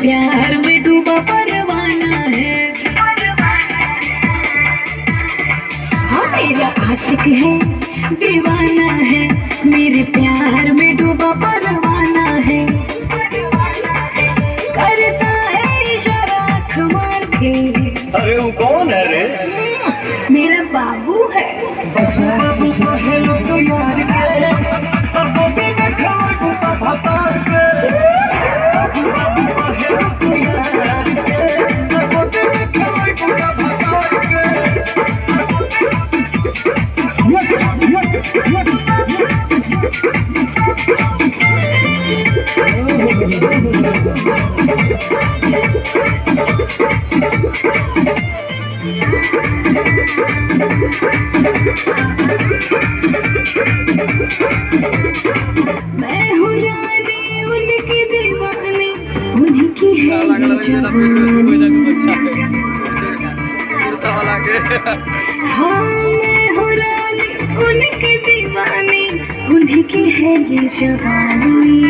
प्यार में डूबा परवाना है। हाँ मेरा आशिक है, दीवाना है, मेरे प्यार में डूबा परवाना है। करता है इशारा आँख मार के। अरे वो कौन है रे? मेरा बाबू है। बाबू पहलो तो यार के, अब बिना खाओ भतार के। बाबू पहलो तो यार के, अब बिना खाओ भतार के। मैं हूँ रानी उनकी दीवानी, उन्हीं की है ये जवानी। हाँ मैं हूँ रानी उनकी दीवानी, उन्हीं की है ये जवानी।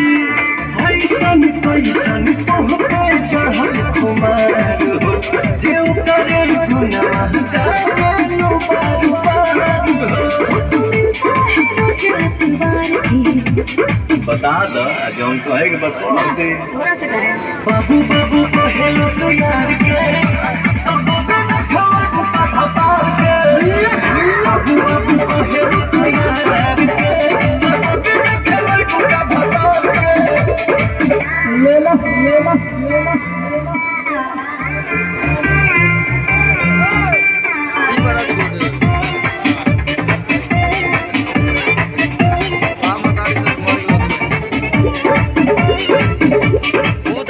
ऐसन कैसन तोह पे चढ़ल खुमार हो, जेऊ करे गुनाह गानो बार बार हो। रोज अखबार की बता दो जौन कहेगा बता दे। थोड़ा सा करें। बाबू बाबू पहलो तो यार के, अब बिना खाओ भतार के। बाबू बाबू पहलो तो यार के, अब बिना खाओ भतार के। लेला लेला लेला लेला।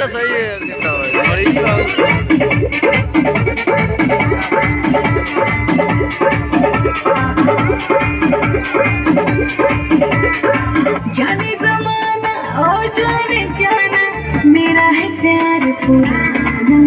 सही है जाने ज़माना और जाने जाना, मेरा है प्यार पुराना।